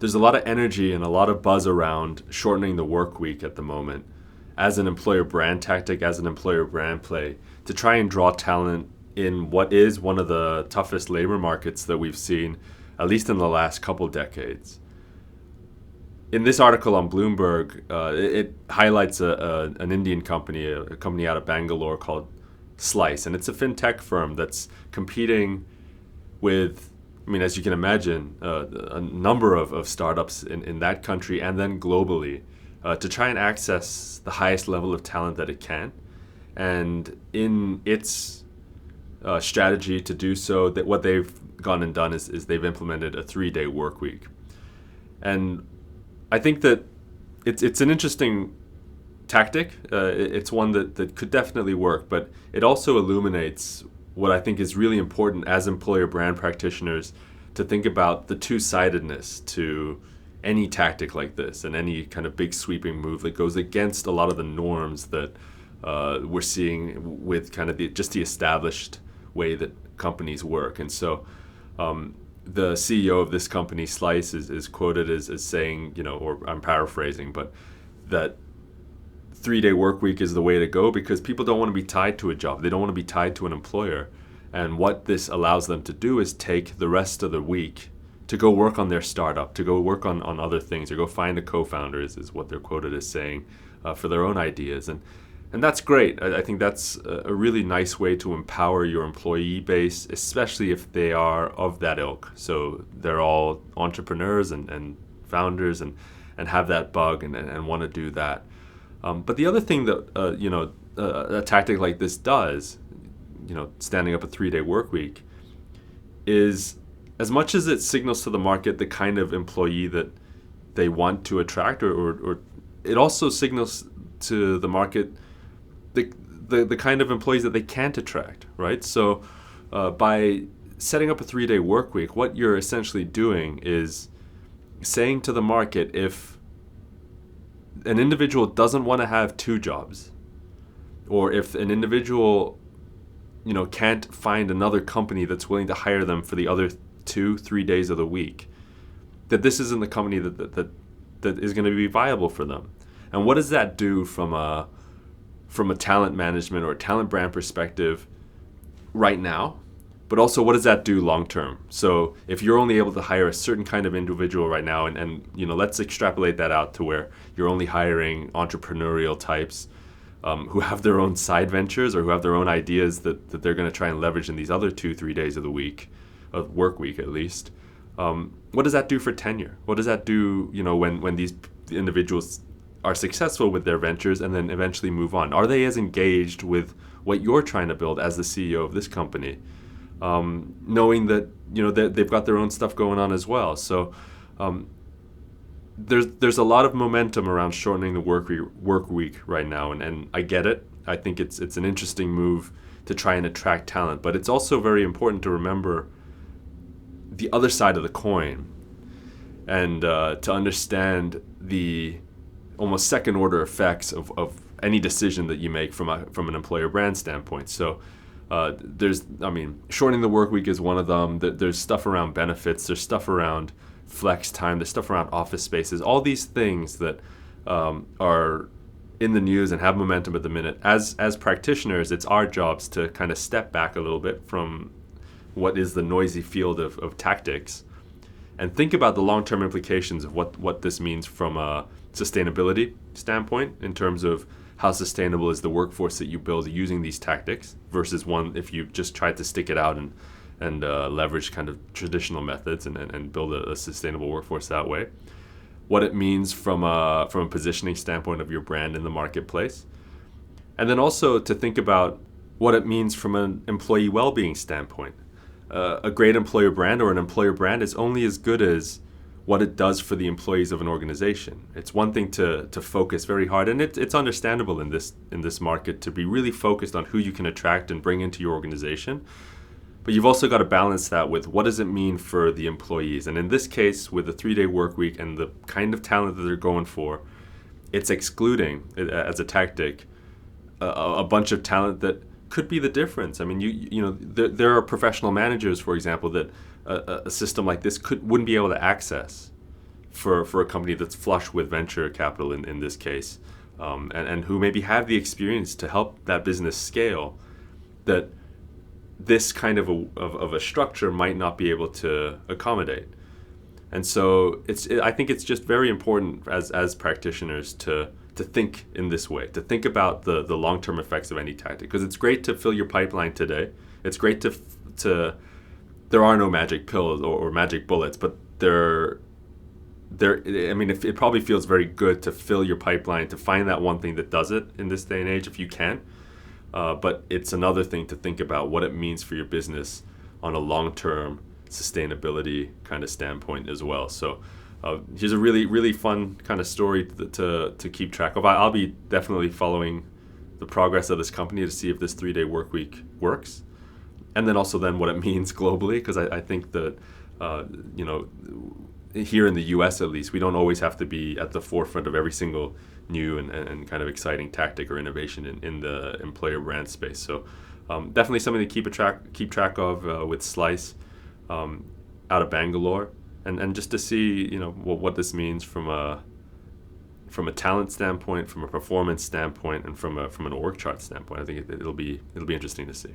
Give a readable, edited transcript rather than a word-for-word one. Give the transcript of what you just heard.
there's a lot of energy and a lot of buzz around shortening the work week at the moment as an employer brand tactic, as an employer brand play to try and draw talent in what is one of the toughest labor markets that we've seen, at least in the last couple decades. In this article on Bloomberg, it highlights an Indian company, a company out of Bangalore called Slice, and it's a fintech firm that's competing with, I mean, as you can imagine, a number of startups in that country and then globally to try and access the highest level of talent that it can. And in its strategy to do so, that what they've gone and done is they've implemented a 3-day work week. And I think that it's an interesting tactic. It's one that could definitely work, but it also illuminates what I think is really important as employer brand practitioners to think about the two-sidedness to any tactic like this and any kind of big sweeping move that goes against a lot of the norms that we're seeing with kind of just the established way that companies work. And so the CEO of this company, Slice, is quoted as saying, or I'm paraphrasing, but that 3-day work week is the way to go because people don't want to be tied to a job. They don't want to be tied to an employer. And what this allows them to do is take the rest of the week to go work on their startup, to go work on other things, or go find a co-founder is what they're quoted as saying for their own ideas. And that's great. I think that's a really nice way to empower your employee base, especially if they are of that ilk. So they're all entrepreneurs and founders and have that bug and want to do that. But the other thing that, a tactic like this does, standing up a 3-day work week, is as much as it signals to the market the kind of employee that they want to attract, or it also signals to the market the kind of employees that they can't attract, right? So by setting up a 3-day work week, what you're essentially doing is saying to the market, if an individual doesn't want to have 2 jobs, or if an individual can't find another company that's willing to hire them for the other 2-3 days of the week, that this isn't the company that is going to be viable for them. And what does that do from a talent management or talent brand perspective right now? But also, what does that do long term? So if you're only able to hire a certain kind of individual right now, and let's extrapolate that out to where you're only hiring entrepreneurial types who have their own side ventures or who have their own ideas that they're going to try and leverage in these other 2-3 days of the week, of work week at least. What does that do for tenure? What does that do, when these individuals are successful with their ventures and then eventually move on? Are they as engaged with what you're trying to build as the CEO of this company, knowing that they've got their own stuff going on as well? So there's a lot of momentum around shortening the work week right now, and I get it. I think it's an interesting move to try and attract talent, but it's also very important to remember the other side of the coin and to understand the almost second order effects of any decision that you make from an employer brand standpoint. So shortening the work week is one of them. There's stuff around benefits, there's stuff around flex time, there's stuff around office spaces, all these things that are in the news and have momentum at the minute. As practitioners, it's our jobs to kind of step back a little bit from what is the noisy field of tactics and think about the long-term implications of what this means from a sustainability standpoint, in terms of how sustainable is the workforce that you build using these tactics versus one if you just tried to stick it out and leverage kind of traditional methods and build a sustainable workforce that way. What it means from a positioning standpoint of your brand in the marketplace. And then also to think about what it means from an employee well-being standpoint. A great employer brand or an employer brand is only as good as what it does for the employees of an organization. It's one thing to focus very hard, and it's understandable in this market to be really focused on who you can attract and bring into your organization. But you've also got to balance that with what does it mean for the employees. And in this case, with the 3-day work week and the kind of talent that they're going for, it's excluding, as a tactic, a bunch of talent that could be the difference. I mean, there are professional managers, for example, that a system like this wouldn't be able to access for a company that's flush with venture capital in this case, and who maybe have the experience to help that business scale, that this kind of a structure might not be able to accommodate. And so I think it's just very important as practitioners to think in this way, to think about the long-term effects of any tactic. Because it's great to fill your pipeline today. It's great to there are no magic pills or magic bullets, but it probably feels very good to fill your pipeline, to find that one thing that does it in this day and age if you can. But it's another thing to think about what it means for your business on a long-term sustainability kind of standpoint as well. So here's a really, really fun kind of story to keep track of. I'll be definitely following the progress of this company to see if this 3-day work week works. And then also then what it means globally, because I think that, here in the US at least, we don't always have to be at the forefront of every single new and kind of exciting tactic or innovation in the employer brand space. So definitely something to keep track of with Slice out of Bangalore, and just to see what this means from a talent standpoint, from a performance standpoint, and from an org chart standpoint. I think it'll be interesting to see.